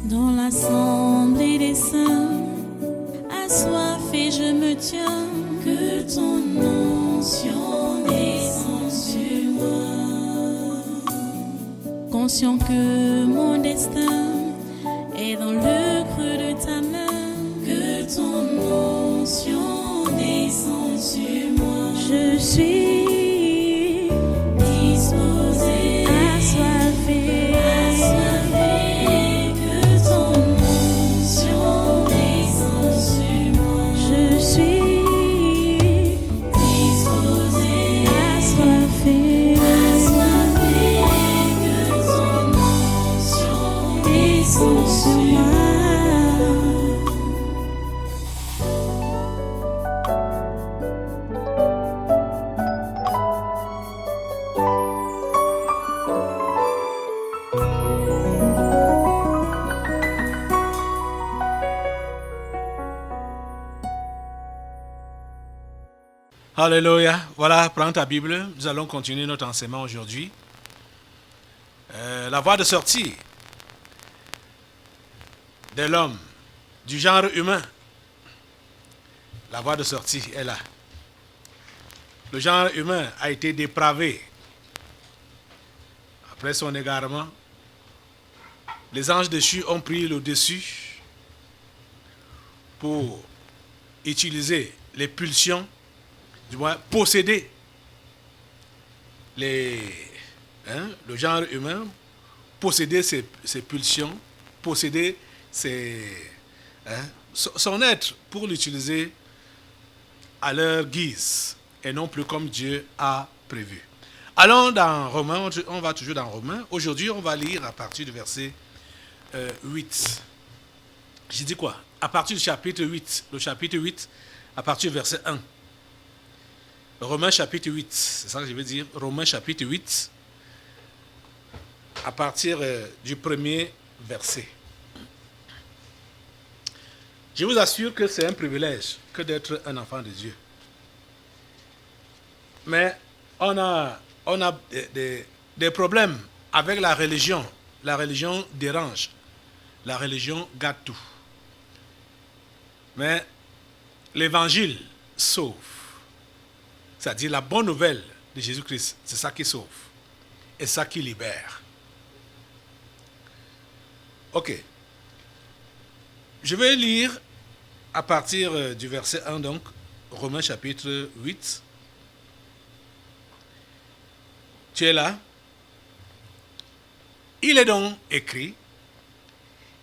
Dans l'assemblée des saints, assoiffé je me tiens, que ton onction descende sur moi. Conscient que mon destin est dans le creux de ta main, que ton onction descende sur moi. Je suis disposé, assoiffé, que ton onction descende sur moi. Je suis disposé, assoiffé, que ton onction descende sur moi. Alléluia. Voilà, prends ta Bible. Nous allons continuer notre enseignement aujourd'hui. La voie de sortie de l'homme, du genre humain. La voie de sortie est là. Le genre humain a été dépravé. Après son égarement, les anges déchus ont pris le dessus pour utiliser les pulsions, du moins posséder le genre humain, posséder ses pulsions, posséder son être pour l'utiliser à leur guise et non plus comme Dieu a prévu. Allons dans Romains, on va toujours dans Romains. Aujourd'hui, on va lire à partir du verset 8. J'ai dit quoi? À partir du chapitre 8. Le chapitre 8, à partir du verset 1. Romains chapitre 8, c'est ça que je veux dire. Romains chapitre 8, à partir du premier verset. Je vous assure que c'est un privilège que d'être un enfant de Dieu. Mais on a des problèmes avec la religion. La religion dérange. La religion gâte tout. Mais l'évangile sauve. C'est-à-dire la bonne nouvelle de Jésus-Christ, c'est ça qui sauve. Et ça qui libère. Ok. Je vais lire à partir du verset 1, donc, Romains chapitre 8. Tu es là. Il est donc écrit,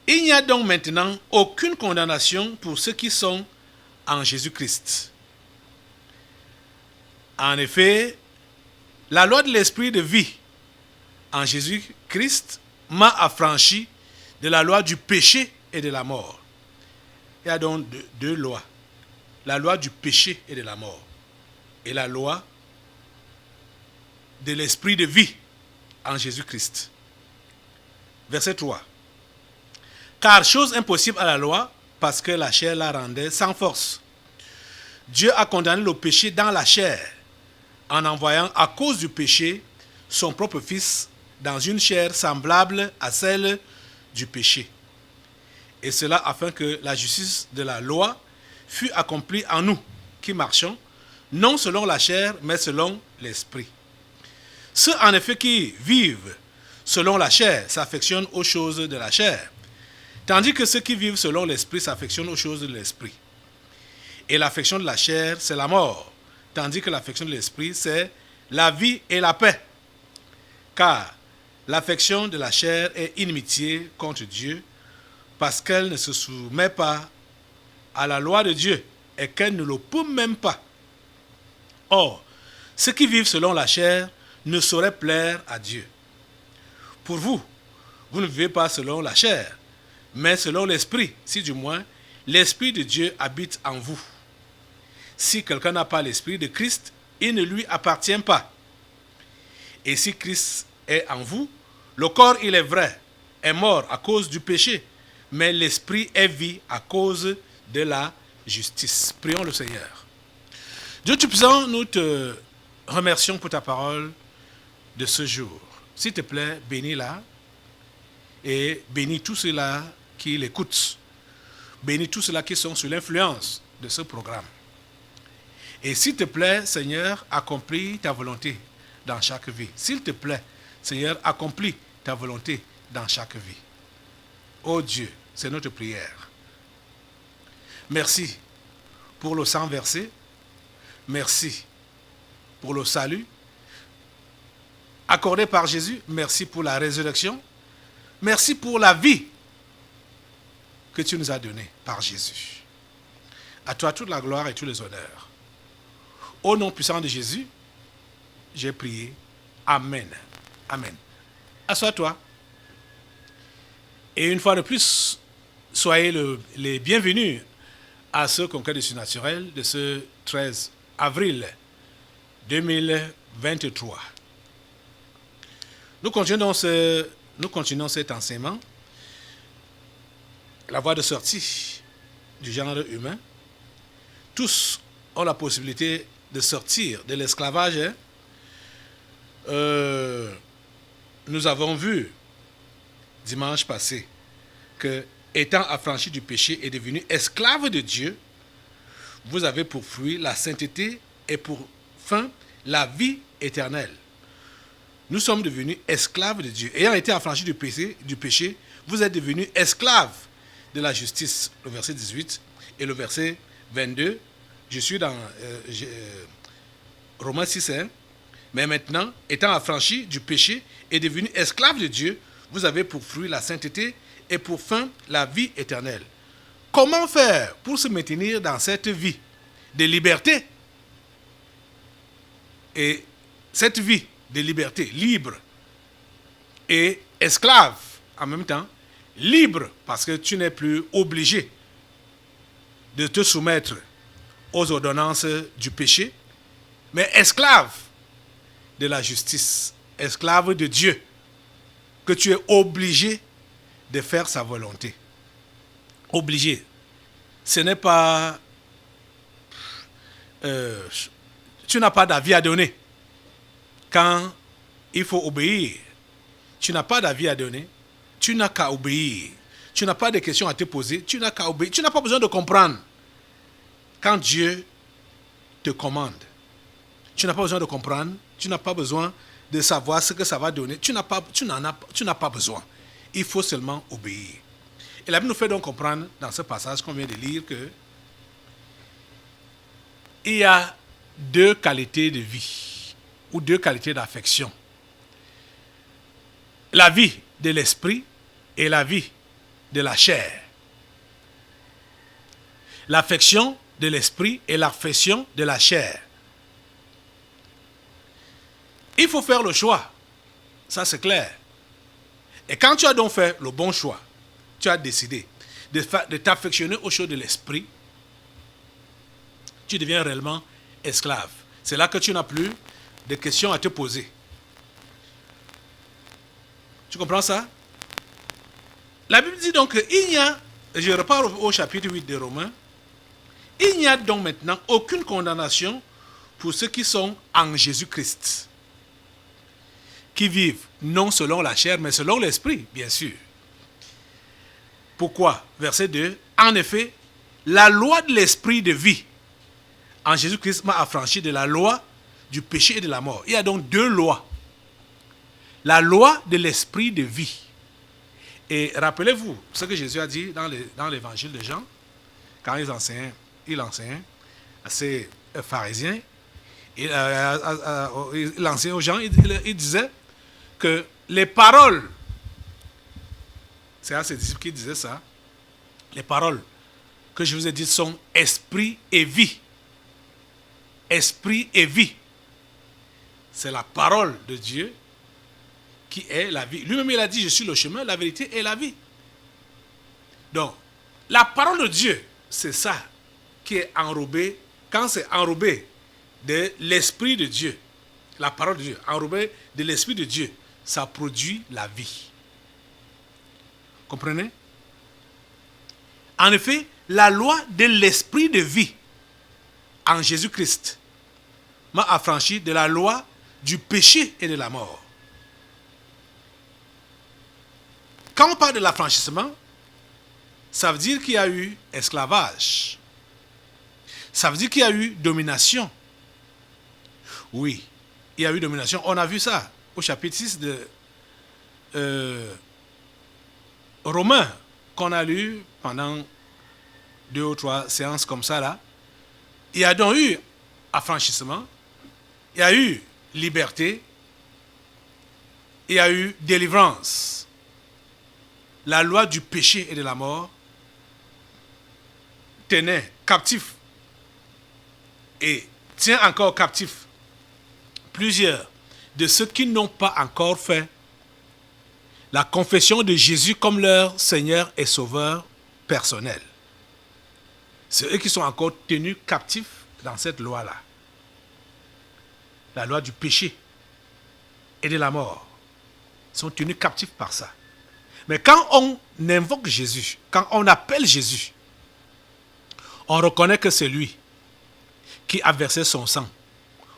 il n'y a donc maintenant aucune condamnation pour ceux qui sont en Jésus-Christ. En effet, la loi de l'esprit de vie en Jésus-Christ m'a affranchi de la loi du péché et de la mort. Il y a donc deux lois. La loi du péché et de la mort. Et la loi de l'esprit de vie en Jésus-Christ. Verset 3. Car chose impossible à la loi, parce que la chair la rendait sans force. Dieu a condamné le péché dans la chair, en envoyant à cause du péché son propre Fils dans une chair semblable à celle du péché. Et cela afin que la justice de la loi fût accomplie en nous, qui marchons, non selon la chair, mais selon l'esprit. Ceux en effet qui vivent selon la chair s'affectionnent aux choses de la chair, tandis que ceux qui vivent selon l'esprit s'affectionnent aux choses de l'esprit. Et l'affection de la chair, c'est la mort, tandis que l'affection de l'esprit, c'est la vie et la paix. Car l'affection de la chair est inimitié contre Dieu, parce qu'elle ne se soumet pas à la loi de Dieu et qu'elle ne le peut même pas. Or, ceux qui vivent selon la chair ne sauraient plaire à Dieu. Pour vous, vous ne vivez pas selon la chair, mais selon l'esprit, si du moins l'esprit de Dieu habite en vous. Si quelqu'un n'a pas l'esprit de Christ, il ne lui appartient pas. Et si Christ est en vous, le corps, il est vrai, est mort à cause du péché, mais l'esprit est vie à cause de la justice. Prions le Seigneur. Dieu Tout-Puissant, nous te remercions pour ta parole de ce jour. S'il te plaît, bénis-la et bénis tous ceux-là qui l'écoutent. Bénis tous ceux-là qui sont sous l'influence de ce programme. Et s'il te plaît, Seigneur, accomplis ta volonté dans chaque vie. S'il te plaît, Seigneur, accomplis ta volonté dans chaque vie. Oh Dieu, c'est notre prière. Merci pour le sang versé. Merci pour le salut accordé par Jésus. Merci pour la résurrection. Merci pour la vie que tu nous as donnée par Jésus. À toi toute la gloire et tous les honneurs. Au nom puissant de Jésus, j'ai prié. Amen. Amen. Assois-toi. Et une fois de plus, soyez les bienvenus à ce congrès du surnaturel de ce 13 avril 2023. Nous continuons cet enseignement. La voie de sortie du genre humain. Tous ont la possibilité de sortir de l'esclavage. Nous avons vu dimanche passé que, étant affranchi du péché et devenu esclave de Dieu, vous avez pour fruit la sainteté et pour fin la vie éternelle. Nous sommes devenus esclaves de Dieu. Ayant été affranchis du péché, vous êtes devenus esclaves de la justice. Le verset 18 et le verset 22. Je suis dans Romains 6. Mais maintenant, étant affranchis du péché et devenus esclaves de Dieu, vous avez pour fruit la sainteté et pour fin la vie éternelle. Comment faire pour se maintenir dans cette vie de liberté? Et cette vie de liberté, libre et esclave en même temps, libre parce que tu n'es plus obligé de te soumettre aux ordonnances du péché, mais esclave de la justice, esclave de Dieu, que tu es obligé de faire sa volonté. Obligé. Ce n'est pas... tu n'as pas d'avis à donner. Quand il faut obéir, tu n'as pas d'avis à donner, tu n'as qu'à obéir. Tu n'as pas de questions à te poser, tu n'as qu'à obéir. Tu n'as pas besoin de comprendre. Quand Dieu te commande, tu n'as pas besoin de comprendre, tu n'as pas besoin de savoir ce que ça va donner. Tu n'as pas besoin. Il faut seulement obéir. Et la Bible nous fait donc comprendre dans ce passage qu'on vient de lire que il y a deux qualités de vie ou deux qualités d'affection. La vie de l'esprit et la vie de la chair. L'affection de l'esprit et l'affection de la chair. Il faut faire le choix. Ça, c'est clair. Et quand tu as donc fait le bon choix, tu as décidé de t'affectionner aux choses de l'esprit, tu deviens réellement esclave. C'est là que tu n'as plus de questions à te poser. Tu comprends ça? La Bible dit donc qu'il n'y a, je repars au chapitre 8 de Romains, il n'y a donc maintenant aucune condamnation pour ceux qui sont en Jésus-Christ, qui vivent non selon la chair, mais selon l'esprit, bien sûr. Pourquoi? Verset 2. En effet, la loi de l'esprit de vie en Jésus-Christ m'a affranchi de la loi du péché et de la mort. Il y a donc deux lois. La loi de l'esprit de vie. Et rappelez-vous ce que Jésus a dit dans l'évangile de Jean, quand il enseignait à ces pharisiens, il enseignait aux gens, il disait que les paroles, c'est à ses disciples qui disaient ça, les paroles que je vous ai dites sont esprit et vie. Esprit et vie. C'est la parole de Dieu qui est la vie. Lui-même, il a dit, je suis le chemin, la vérité et la vie. Donc, la parole de Dieu, c'est ça qui est enrobé. Quand c'est enrobé de l'esprit de Dieu, la parole de Dieu, enrobé de l'esprit de Dieu, ça produit la vie. Comprenez? En effet, la loi de l'esprit de vie en Jésus-Christ m'a affranchi de la loi du péché et de la mort. Quand on parle de l'affranchissement, ça veut dire qu'il y a eu esclavage. Ça veut dire qu'il y a eu domination. Oui, il y a eu domination. On a vu ça au chapitre 6 de Romains, qu'on a lu pendant 2 ou 3 séances comme ça là. Il y a donc eu affranchissement, il y a eu liberté, il y a eu délivrance. La loi du péché et de la mort tenait captif et tient encore captif plusieurs de ceux qui n'ont pas encore fait la confession de Jésus comme leur Seigneur et Sauveur personnel. C'est eux qui sont encore tenus captifs dans cette loi-là. La loi du péché et de la mort. Ils sont tenus captifs par ça. Mais quand on invoque Jésus, quand on appelle Jésus, on reconnaît que c'est lui qui a versé son sang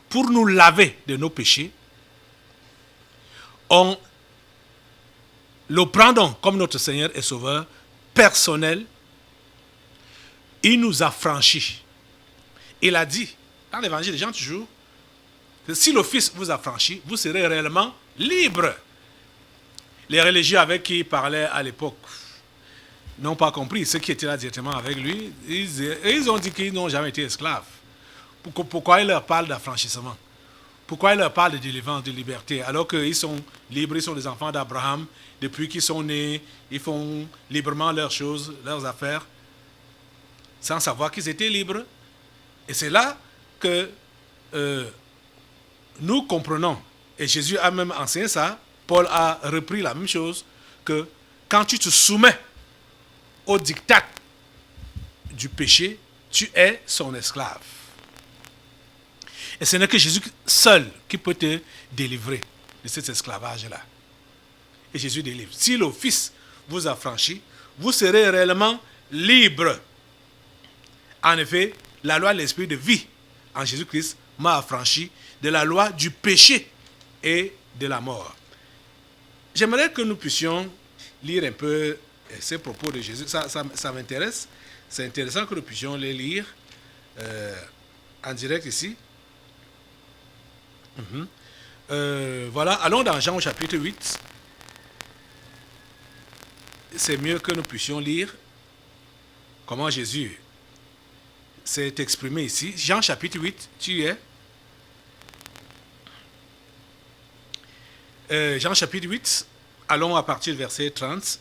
pour nous laver de nos péchés. On le prend donc comme notre Seigneur et Sauveur personnel. Il nous a franchis. Il a dit, dans l'évangile de Jean toujours, que si le Fils vous a franchi, vous serez réellement libre. Les religieux avec qui il parlait à l'époque n'ont pas compris. Ceux qui étaient là directement avec lui, ils ont dit qu'ils n'ont jamais été esclaves. Pourquoi il leur parle d'affranchissement? Pourquoi il leur parle de délivrance, de liberté, alors qu'ils sont libres, ils sont des enfants d'Abraham, depuis qu'ils sont nés, ils font librement leurs choses, leurs affaires, sans savoir qu'ils étaient libres. Et c'est là que nous comprenons, et Jésus a même enseigné ça, Paul a repris la même chose, que quand tu te soumets au diktat du péché, tu es son esclave. Et ce n'est que Jésus seul qui peut te délivrer de cet esclavage-là. Et Jésus délivre. Si le Fils vous a franchi, vous serez réellement libre. En effet, la loi de l'esprit de vie en Jésus-Christ m'a affranchi de la loi du péché et de la mort. J'aimerais que nous puissions lire un peu ces propos de Jésus. Ça m'intéresse. C'est intéressant que nous puissions les lire en direct ici. Voilà, allons dans Jean au chapitre 8. C'est mieux que nous puissions lire comment Jésus s'est exprimé ici. Jean chapitre 8, tu y es. Jean chapitre 8, allons à partir du verset 30.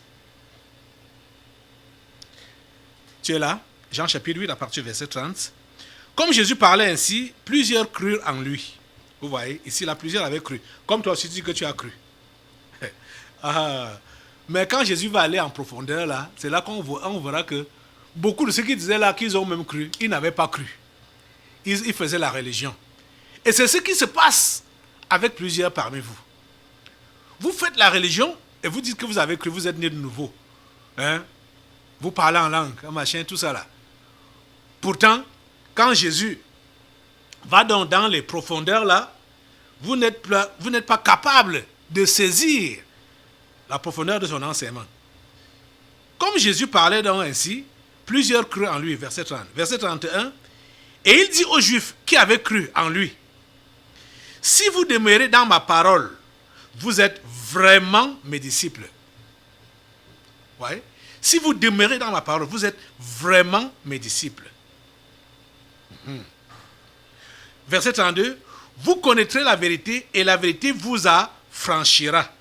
Tu es là? Jean chapitre 8, à partir du verset 30. Comme Jésus parlait ainsi, plusieurs crurent en lui. Vous voyez, ici, là, plusieurs avaient cru. Comme toi aussi, tu dis que tu as cru. Mais quand Jésus va aller en profondeur, là, c'est là qu'on verra que beaucoup de ceux qui disaient là qu'ils ont même cru, ils n'avaient pas cru. Ils faisaient la religion. Et c'est ce qui se passe avec plusieurs parmi vous. Vous faites la religion et vous dites que vous avez cru, vous êtes né de nouveau. Hein? Vous parlez en langue, machin, tout ça là. Pourtant, quand Jésus va dans les profondeurs là, vous n'êtes pas capable de saisir la profondeur de son enseignement. Comme Jésus parlait donc ainsi, plusieurs crurent en lui, verset 30. Verset 31, et il dit aux Juifs qui avaient cru en lui, si vous demeurez dans ma parole, vous êtes vraiment mes disciples. Ouais. Si vous demeurez dans ma parole, vous êtes vraiment mes disciples. Verset 32, vous connaîtrez la vérité et la vérité vous affranchira.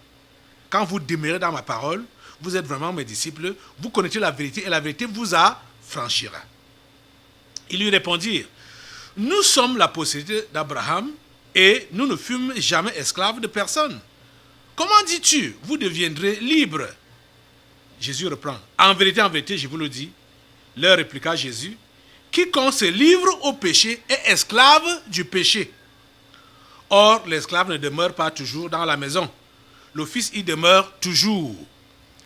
Quand vous demeurez dans ma parole, vous êtes vraiment mes disciples, vous connaîtrez la vérité et la vérité vous affranchira. Ils lui répondirent, nous sommes la postérité d'Abraham et nous ne fûmes jamais esclaves de personne. Comment dis-tu, vous deviendrez libres? Jésus reprend, en vérité, je vous le dis, leur répliqua Jésus, quiconque se livre au péché est esclave du péché. Or, l'esclave ne demeure pas toujours dans la maison. Le Fils y demeure toujours.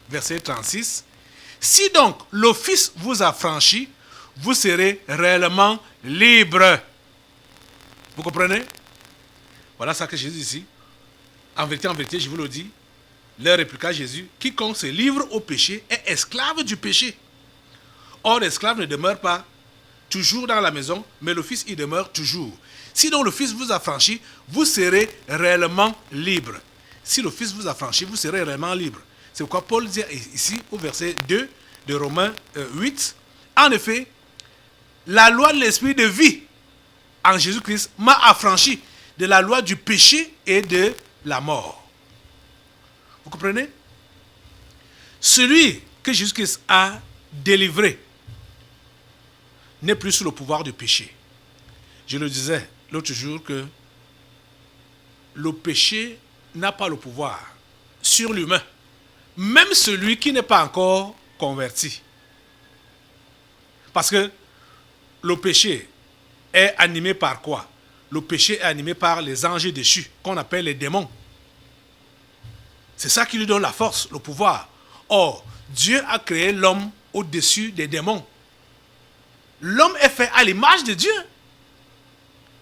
Verset 36. Si donc le Fils vous a franchi, vous serez réellement libre. Vous comprenez? Voilà ça que Jésus dit ici. En vérité, je vous le dis, leur répliqua Jésus, quiconque se livre au péché est esclave du péché. Or, l'esclave ne demeure pas toujours dans la maison, mais le Fils y demeure toujours. Si donc le Fils vous a franchi, vous serez réellement libre. Si le Fils vous a franchi, vous serez réellement libre. C'est pourquoi Paul dit ici, au verset 2 de Romains 8, en effet, la loi de l'esprit de vie en Jésus-Christ m'a affranchi de la loi du péché et de la mort. Vous comprenez? Celui que Jésus-Christ a délivré n'est plus sous le pouvoir du péché. Je le disais l'autre jour que le péché n'a pas le pouvoir sur l'humain, même celui qui n'est pas encore converti. Parce que le péché est animé par quoi? Le péché est animé par les anges déchus, qu'on appelle les démons. C'est ça qui lui donne la force, le pouvoir. Or, Dieu a créé l'homme au-dessus des démons. L'homme est fait à l'image de Dieu.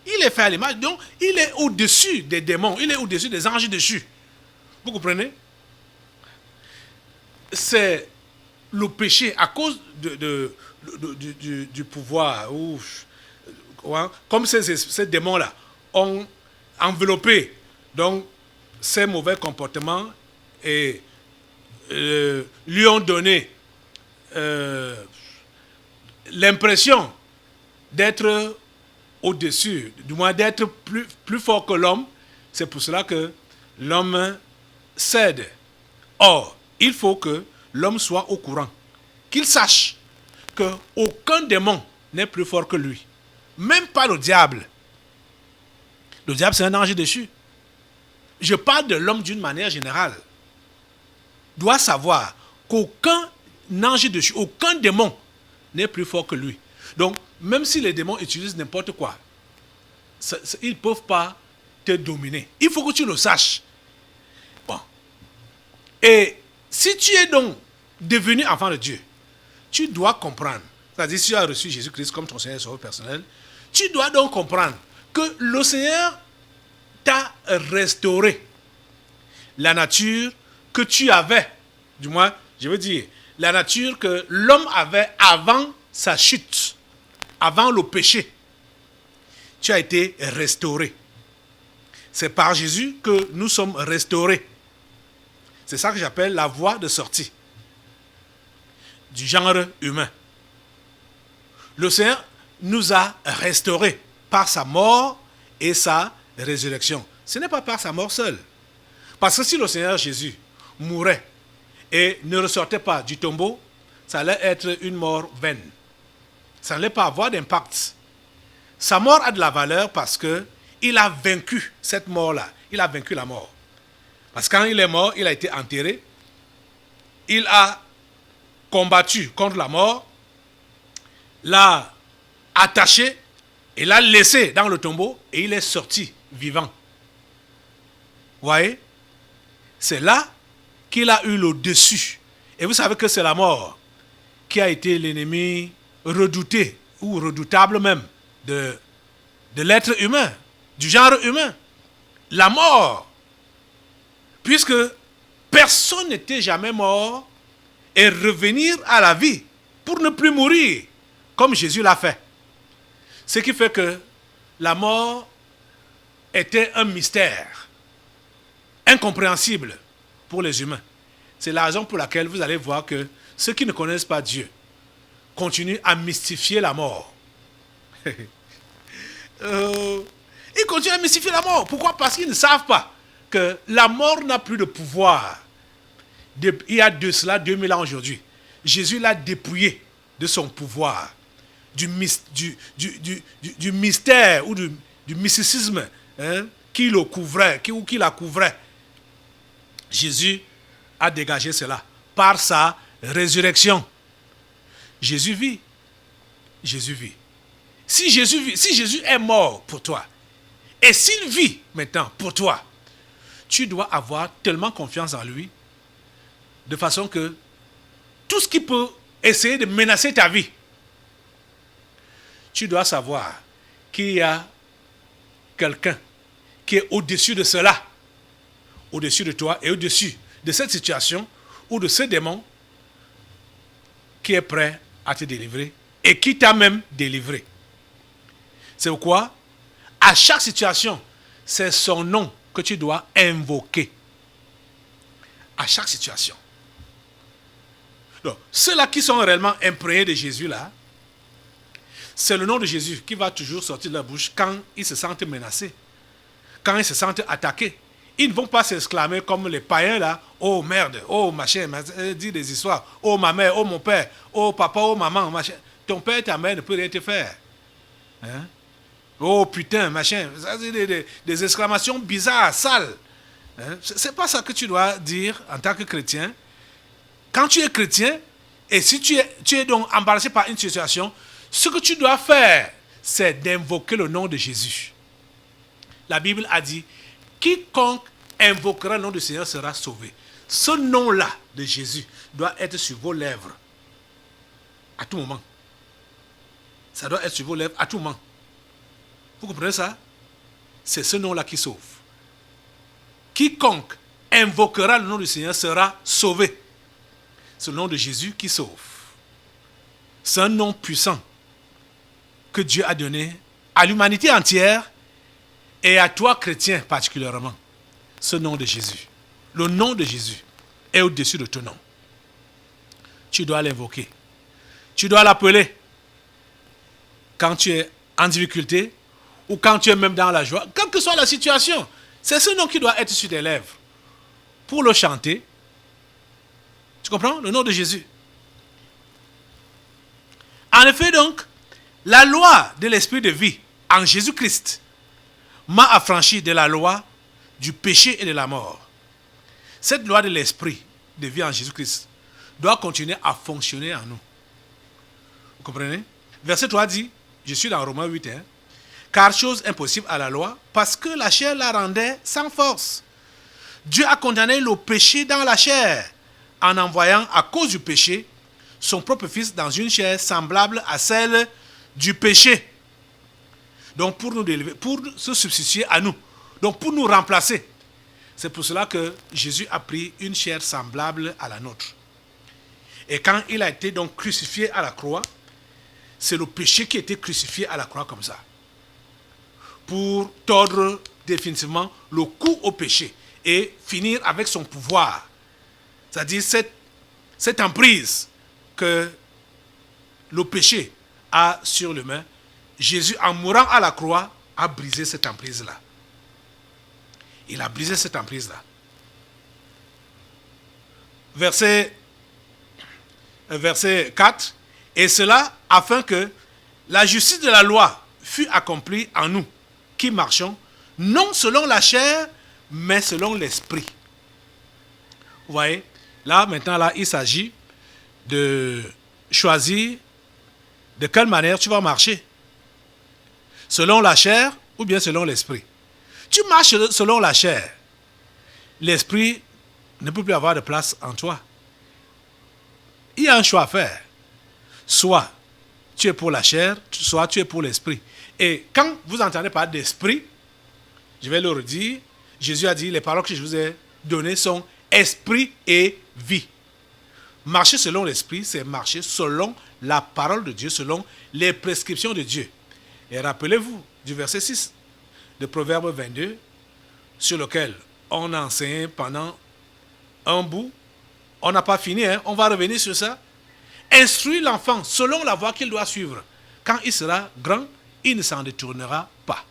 Il est fait à l'image, donc il est au-dessus des démons, il est au-dessus des anges déchus. Vous comprenez? C'est le péché à cause du pouvoir. Comme ces démons-là ont enveloppé donc, ces mauvais comportements et lui ont donné l'impression d'être au-dessus, du moins d'être plus fort que l'homme. C'est pour cela que l'homme cède. Or, il faut que l'homme soit au courant, qu'il sache qu'aucun démon n'est plus fort que lui. Même pas le diable. Le diable, c'est un ange déchu. Je parle de l'homme d'une manière générale. Doit savoir qu'aucun ange déchu, aucun démon n'est plus fort que lui. Donc, même si les démons utilisent n'importe quoi, ils ne peuvent pas te dominer. Il faut que tu le saches. Bon. Et si tu es donc devenu enfant de Dieu, tu dois comprendre, c'est-à-dire si tu as reçu Jésus-Christ comme ton Seigneur et Sauveur personnel, tu dois donc comprendre que le Seigneur t'a restauré la nature que tu avais, du moins, je veux dire, la nature que l'homme avait avant sa chute, avant le péché. Tu as été restauré. C'est par Jésus que nous sommes restaurés. C'est ça que j'appelle la voie de sortie du genre humain. Le Seigneur nous a restaurés par sa mort et sa résurrection. Ce n'est pas par sa mort seule. Parce que si le Seigneur Jésus mourait et ne ressortait pas du tombeau, ça allait être une mort vaine. Ça n'allait pas avoir d'impact. Sa mort a de la valeur parce qu'il a vaincu cette mort-là. Il a vaincu la mort. Parce que quand il est mort, il a été enterré. Il a combattu contre la mort, l'a attaché et l'a laissé dans le tombeau et il est sorti vivant. Vous voyez? C'est là qu'il a eu le dessus. Et vous savez que c'est la mort qui a été l'ennemi redouté ou redoutable même de l'être humain, du genre humain. La mort. Puisque personne n'était jamais mort et revenir à la vie pour ne plus mourir comme Jésus l'a fait. Ce qui fait que la mort était un mystère incompréhensible pour les humains. C'est la raison pour laquelle vous allez voir que ceux qui ne connaissent pas Dieu continuent à mystifier la mort. Ils continuent à mystifier la mort. Pourquoi? Parce qu'ils ne savent pas que la mort n'a plus de pouvoir. Il y a de cela 2000 ans aujourd'hui. Jésus l'a dépouillé de son pouvoir, du mystère ou du mysticisme qui le couvrait, qui la couvrait. Jésus a dégagé cela par sa résurrection. Jésus vit. Jésus vit. Si Jésus est mort pour toi, et s'il vit maintenant pour toi, tu dois avoir tellement confiance en lui, de façon que tout ce qui peut essayer de menacer ta vie, tu dois savoir qu'il y a quelqu'un qui est au-dessus de cela, au-dessus de toi et au-dessus de cette situation ou de ce démon qui est prêt à te délivrer et qui t'a même délivré. C'est pourquoi, à chaque situation, c'est son nom que tu dois invoquer. À chaque situation. Donc, ceux-là qui sont réellement imprégnés de Jésus, là, c'est le nom de Jésus qui va toujours sortir de leur bouche quand ils se sentent menacés, quand ils se sentent attaqués. Ils ne vont pas s'exclamer comme les païens là, oh merde, oh machin, dire des histoires, oh ma mère, oh mon père, oh papa, oh maman, machin. Ton père et ta mère ne peuvent rien te faire. Hein? Oh putain, machin. C'est des exclamations bizarres, sales. Hein? C'est pas ça que tu dois dire en tant que chrétien. Quand tu es chrétien, et si tu es donc embarrassé par une situation, ce que tu dois faire, c'est d'invoquer le nom de Jésus. La Bible a dit, quiconque invoquera le nom du Seigneur sera sauvé. Ce nom-là de Jésus doit être sur vos lèvres à tout moment. Ça doit être sur vos lèvres à tout moment. Vous comprenez ça? C'est ce nom-là qui sauve. Quiconque invoquera le nom du Seigneur sera sauvé. C'est le nom de Jésus qui sauve. C'est un nom puissant que Dieu a donné à l'humanité entière et à toi, chrétien, particulièrement. Ce nom de Jésus. Le nom de Jésus est au-dessus de ton nom. Tu dois l'invoquer. Tu dois l'appeler quand tu es en difficulté ou quand tu es même dans la joie. Quelle que soit la situation, c'est ce nom qui doit être sur tes lèvres. Pour le chanter, tu comprends? Le nom de Jésus. En effet donc, la loi de l'esprit de vie en Jésus-Christ m'a affranchi de la loi du péché et de la mort. Cette loi de l'esprit de vie en Jésus-Christ doit continuer à fonctionner en nous. Vous comprenez? Verset 3 dit, je suis dans Romains 8, hein, car chose impossible à la loi, parce que la chair la rendait sans force. Dieu a condamné le péché dans la chair, en envoyant à cause du péché son propre fils dans une chair semblable à celle du péché. Donc pour nous délivrer, pour se substituer à nous, donc pour nous remplacer. C'est pour cela que Jésus a pris une chair semblable à la nôtre. Et quand il a été donc crucifié à la croix, c'est le péché qui a été crucifié à la croix comme ça. Pour tordre définitivement le cou au péché et finir avec son pouvoir. C'est-à-dire cette emprise que le péché a sur l'humain. Jésus, en mourant à la croix, a brisé cette emprise-là. Il a brisé cette emprise-là. Verset 4. Et cela afin que la justice de la loi fût accomplie en nous, qui marchons, non selon la chair, mais selon l'esprit. Vous voyez, là, maintenant, là, il s'agit de choisir de quelle manière tu vas marcher. Selon la chair ou bien selon l'esprit. Tu marches selon la chair. L'esprit ne peut plus avoir de place en toi. Il y a un choix à faire. Soit tu es pour la chair, soit tu es pour l'esprit. Et quand vous entendez parler d'esprit, je vais le redire, Jésus a dit, les paroles que je vous ai données sont esprit et vie. Marcher selon l'esprit, c'est marcher selon la parole de Dieu, selon les prescriptions de Dieu. Et rappelez-vous du verset 6 de Proverbe 22, sur lequel on a enseigné pendant un bout. On n'a pas fini, hein? On va revenir sur ça. Instruis l'enfant selon la voie qu'il doit suivre. Quand il sera grand, il ne s'en détournera pas.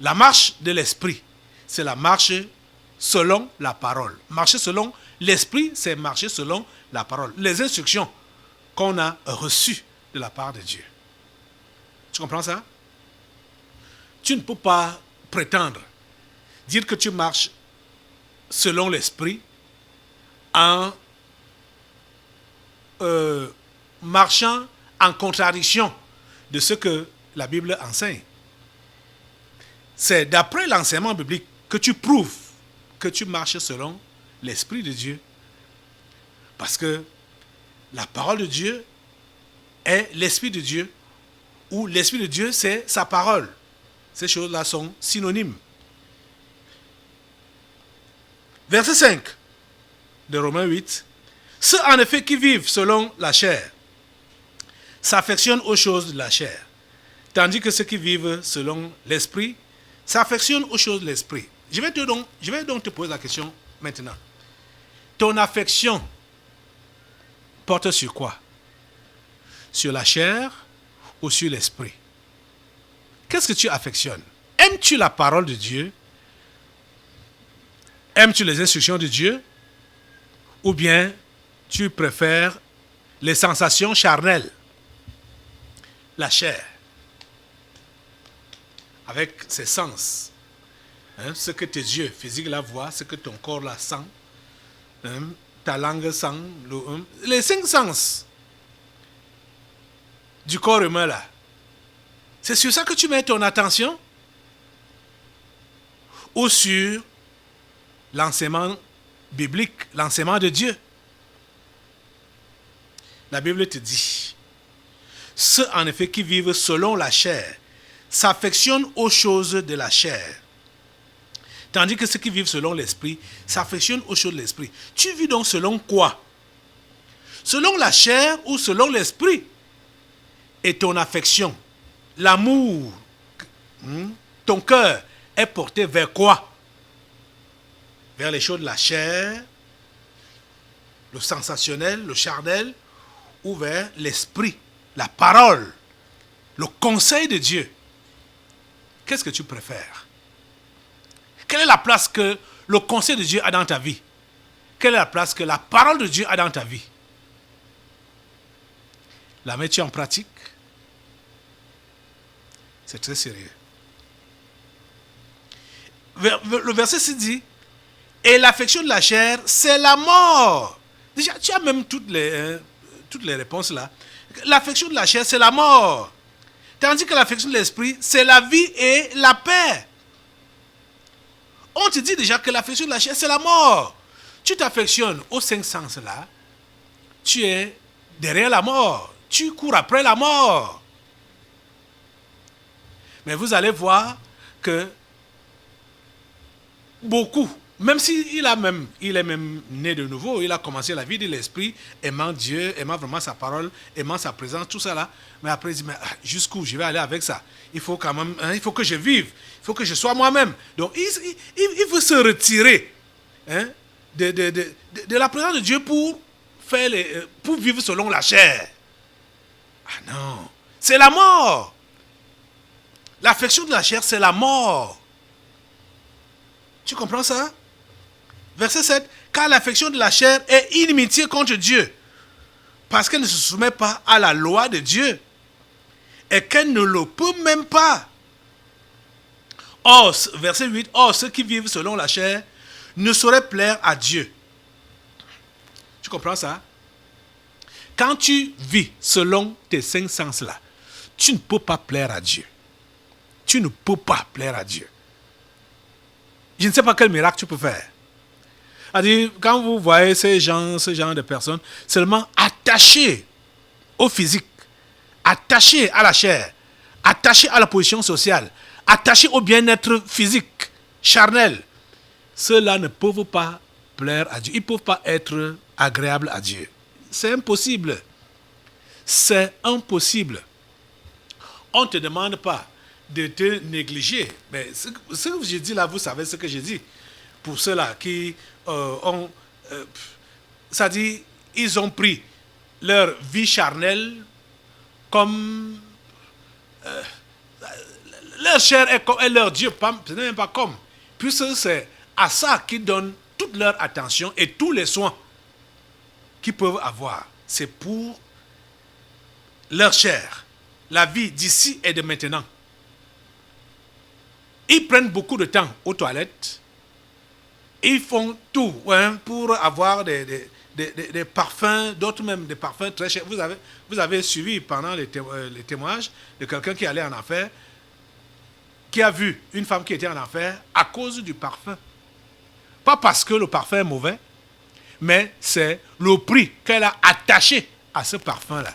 La marche de l'esprit, c'est la marche selon la parole. Marcher selon l'esprit, c'est marcher selon la parole. Les instructions qu'on a reçues de la part de Dieu. Tu comprends ça? Tu ne peux pas prétendre dire que tu marches selon l'esprit en marchant en contradiction de ce que la Bible enseigne. C'est d'après l'enseignement biblique que tu prouves que tu marches selon l'Esprit de Dieu. Parce que la parole de Dieu est l'Esprit de Dieu, ou l'Esprit de Dieu, c'est sa parole. Ces choses-là sont synonymes. Verset 5 de Romains 8. Ceux en effet qui vivent selon la chair s'affectionnent aux choses de la chair, tandis que ceux qui vivent selon l'esprit s'affectionnent aux choses de l'esprit. Je vais donc te poser la question maintenant. Ton affection porte sur quoi? Sur la chair ou sur l'esprit? Qu'est-ce que tu affectionnes? Aimes-tu la parole de Dieu? Aimes-tu les instructions de Dieu? Ou bien tu préfères les sensations charnelles? La chair, avec ses sens, ce que tes yeux physiques la voient, ce que ton corps la sent, ta langue sent, les 5 sens du corps humain là. C'est sur ça que tu mets ton attention? Ou sur l'enseignement biblique, l'enseignement de Dieu? La Bible te dit, ceux en effet qui vivent selon la chair s'affectionnent aux choses de la chair, tandis que ceux qui vivent selon l'esprit s'affectionnent aux choses de l'esprit. Tu vis donc selon quoi? Selon la chair ou selon l'esprit? Et ton affection, l'amour, ton cœur est porté vers quoi? Vers les choses de la chair, le sensationnel, le charnel, ou vers l'esprit, la parole, le conseil de Dieu? Qu'est-ce que tu préfères? Quelle est la place que le conseil de Dieu a dans ta vie? Quelle est la place que la parole de Dieu a dans ta vie? La mets-tu en pratique? C'est très sérieux. Le verset 6 dit, et l'affection de la chair, c'est la mort. Déjà, tu as même toutes les réponses là. L'affection de la chair, c'est la mort. Tandis que l'affection de l'esprit, c'est la vie et la paix. On te dit déjà que l'affection de la chair, c'est la mort. Tu t'affectionnes aux 5 sens là, tu es derrière la mort. Tu cours après la mort. Mais vous allez voir que beaucoup, même s'il est même né de nouveau, il a commencé la vie de l'esprit, aimant Dieu, aimant vraiment sa parole, aimant sa présence, tout ça là. Mais après, il dit, mais jusqu'où je vais aller avec ça? Il faut quand même, il faut que je vive, il faut que je sois moi-même. Donc, il veut se retirer de la présence de Dieu pour vivre selon la chair. Ah non, c'est la mort. L'affection de la chair, c'est la mort. Tu comprends ça? Verset 7. Car l'affection de la chair est inimitié contre Dieu, parce qu'elle ne se soumet pas à la loi de Dieu, et qu'elle ne le peut même pas. Or, verset 8. Or, ceux qui vivent selon la chair ne sauraient plaire à Dieu. Tu comprends ça? Quand tu vis selon tes 5 sens là, tu ne peux pas plaire à Dieu. Tu ne peux pas plaire à Dieu. Je ne sais pas quel miracle tu peux faire. C'est-à-dire, quand vous voyez ce genre de personnes seulement attachées au physique, attachées à la chair, attachées à la position sociale, attachées au bien-être physique, charnel, ceux-là ne peuvent pas plaire à Dieu. Ils ne peuvent pas être agréables à Dieu. C'est impossible. C'est impossible. On ne te demande pas de te négliger. Mais ce que j'ai dit là, vous savez ce que j'ai dit. Pour ceux-là qui ont... ça dit, ils ont pris leur vie charnelle comme... leur chair est leur Dieu. Ce n'est même pas comme. Puisque c'est à ça qu'ils donnent toute leur attention et tous les soins qu'ils peuvent avoir. C'est pour leur chair. La vie d'ici et de maintenant. Ils prennent beaucoup de temps aux toilettes. Ils font tout pour avoir des parfums, d'autres même des parfums très chers. Vous avez suivi pendant les témoignages de quelqu'un qui allait en enfer, qui a vu une femme qui était en enfer à cause du parfum. Pas parce que le parfum est mauvais, mais c'est le prix qu'elle a attaché à ce parfum-là.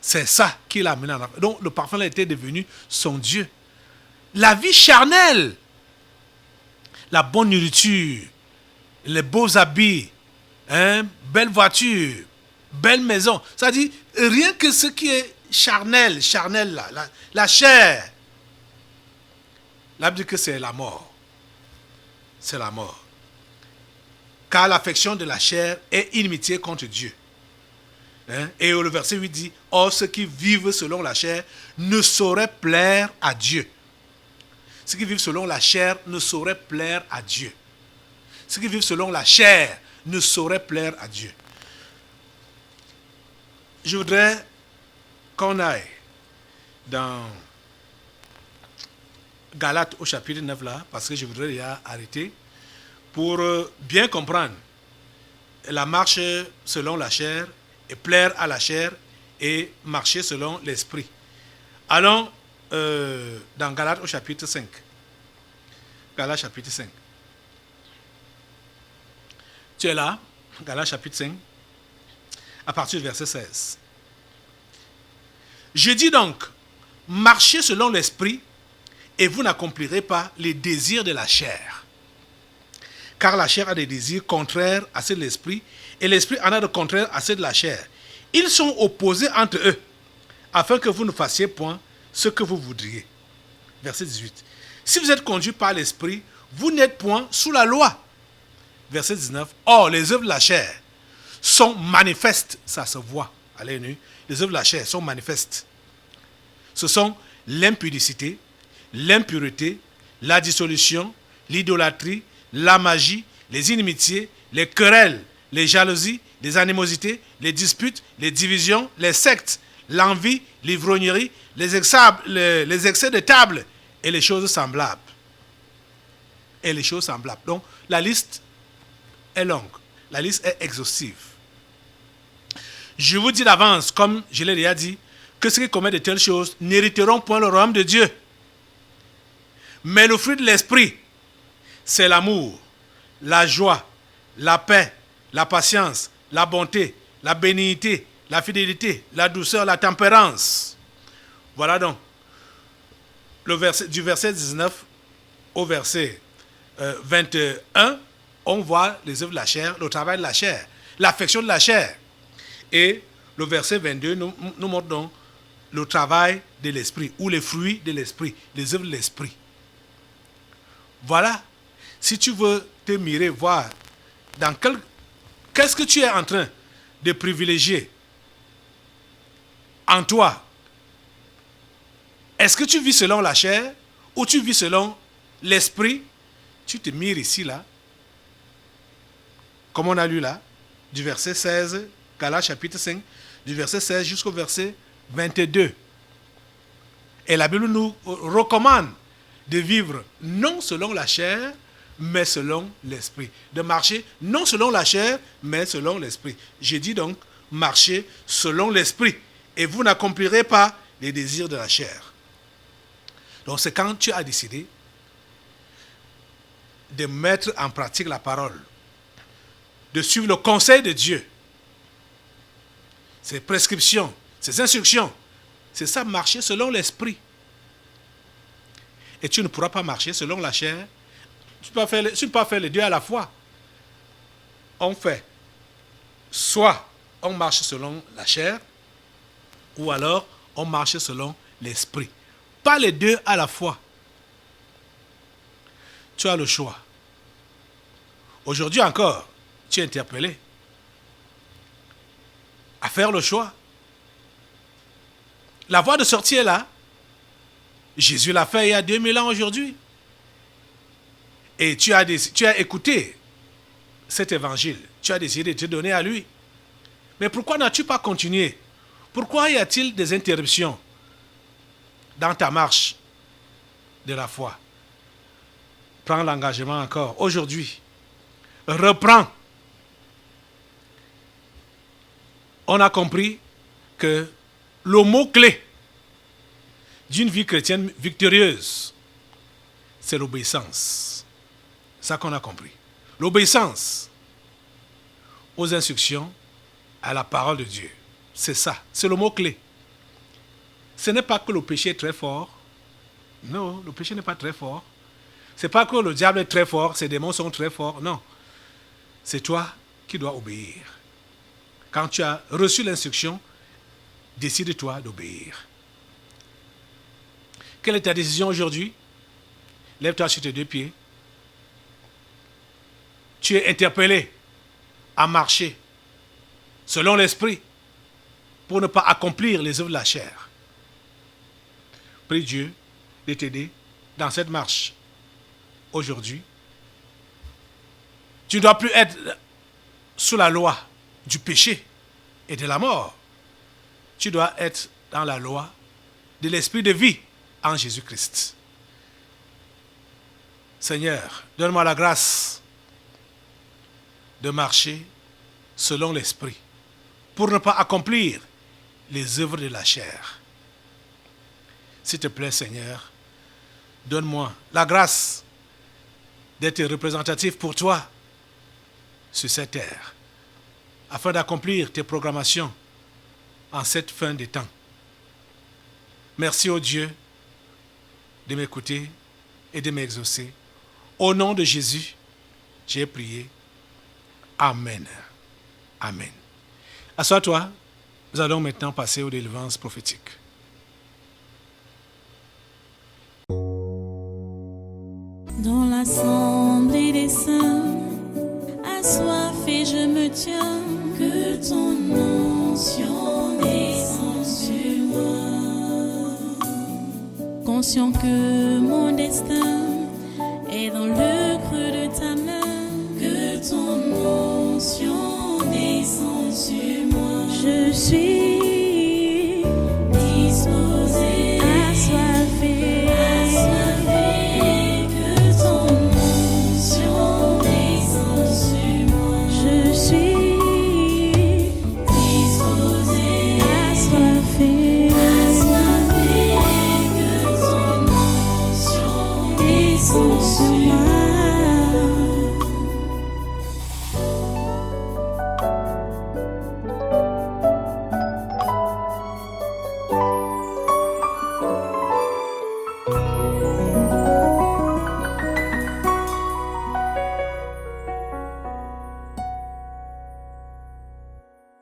C'est ça qui l'a amené en enfer. Donc le parfum-là était devenu son Dieu. La vie charnelle, la bonne nourriture, les beaux habits, hein, belle voiture, belle maison. Ça dit, rien que ce qui est charnel là, la chair. La Bible dit que c'est la mort. C'est la mort. Car l'affection de la chair est inimitié contre Dieu. Hein? Et le verset 8 dit, or ceux qui vivent selon la chair ne sauraient plaire à Dieu. Ceux qui vivent selon la chair ne sauraient plaire à Dieu. Ceux qui vivent selon la chair ne sauraient plaire à Dieu. Je voudrais qu'on aille dans Galates au chapitre 9 là, parce que je voudrais déjà arrêter pour bien comprendre la marche selon la chair et plaire à la chair et marcher selon l'esprit. Allons dans Galates au chapitre 5. Galates chapitre 5. Tu es là, Galates chapitre 5, à partir du verset 16. Je dis donc, marchez selon l'esprit et vous n'accomplirez pas les désirs de la chair. Car la chair a des désirs contraires à ceux de l'esprit et l'esprit en a de contraires à ceux de la chair. Ils sont opposés entre eux, afin que vous ne fassiez point ce que vous voudriez. Verset 18. Si vous êtes conduits par l'esprit, vous n'êtes point sous la loi. Verset 19. Or, les œuvres de la chair sont manifestes. Ça se voit à l'œil nu. Les œuvres de la chair sont manifestes. Ce sont l'impudicité, l'impureté, la dissolution, l'idolâtrie, la magie, les inimitiés, les querelles, les jalousies, les animosités, les disputes, les divisions, les sectes, l'envie, l'ivrognerie, les excès de table et les choses semblables. Et les choses semblables. Donc, la liste est longue. La liste est exhaustive. Je vous dis d'avance, comme je l'ai déjà dit, que ceux qui commettent de telles choses n'hériteront point le royaume de Dieu. Mais le fruit de l'esprit, c'est l'amour, la joie, la paix, la patience, la bonté, la bénignité, la fidélité, la douceur, la tempérance. Voilà donc. Du verset 19 au verset 21, on voit les œuvres de la chair, le travail de la chair, l'affection de la chair. Et le verset 22 nous montre donc le travail de l'esprit, ou les fruits de l'esprit, les œuvres de l'esprit. Voilà. Si tu veux te mirer, voir dans qu'est-ce que tu es en train de privilégier en toi. Est-ce que tu vis selon la chair ou tu vis selon l'esprit? Tu te mires ici, là, comme on a lu là, du verset 16, Galates chapitre 5, du verset 16 jusqu'au verset 22. Et la Bible nous recommande de vivre non selon la chair, mais selon l'esprit. De marcher non selon la chair, mais selon l'esprit. J'ai dit donc, marchez selon l'esprit, et vous n'accomplirez pas les désirs de la chair. Donc c'est quand tu as décidé de mettre en pratique la parole, de suivre le conseil de Dieu, ses prescriptions, ses instructions. C'est ça, marcher selon l'esprit. Et tu ne pourras pas marcher selon la chair. Tu ne peux pas faire les deux à la fois. On fait, soit on marche selon la chair, ou alors on marche selon l'esprit. Pas les deux à la fois. Tu as le choix. Aujourd'hui encore, tu es interpellé à faire le choix. La voie de sortie est là. Jésus l'a fait il y a 2000 ans aujourd'hui. Et tu as écouté cet évangile. Tu as décidé de te donner à lui. Mais pourquoi n'as-tu pas continué? Pourquoi y a-t-il des interruptions dans ta marche de la foi? Prends l'engagement encore. Aujourd'hui, reprends. On a compris que le mot-clé d'une vie chrétienne victorieuse, c'est l'obéissance. C'est ça qu'on a compris. L'obéissance aux instructions, à la parole de Dieu. C'est ça, c'est le mot-clé. Ce n'est pas que le péché est très fort. Non, le péché n'est pas très fort. Ce n'est pas que le diable est très fort, ses démons sont très forts. Non. C'est toi qui doit obéir. Quand tu as reçu l'instruction, décide-toi d'obéir. Quelle est ta décision aujourd'hui? Lève-toi sur tes deux pieds. Tu es interpellé à marcher selon l'esprit pour ne pas accomplir les œuvres de la chair. Prie Dieu de t'aider dans cette marche aujourd'hui. Tu ne dois plus être sous la loi du péché et de la mort. Tu dois être dans la loi de l'esprit de vie en Jésus-Christ. Seigneur, donne-moi la grâce de marcher selon l'esprit pour ne pas accomplir les œuvres de la chair. S'il te plaît, Seigneur, donne-moi la grâce d'être représentatif pour toi sur cette terre, afin d'accomplir tes programmations en cette fin des temps. Merci au Dieu de m'écouter et de m'exaucer. Au nom de Jésus, j'ai prié. Amen. Amen. Assois-toi. Nous allons maintenant passer aux délivrances prophétiques. Dans l'assemblée des saints, assoiffé je me tiens, que ton onction descende sur moi. Conscient que mon destin est dans le creux de ta main, que ton onction descende sur moi. Je suis disposé, assoiffé, que ton onction descende sur moi. Je suis disposé, assoiffé, que ton onction descende sur moi.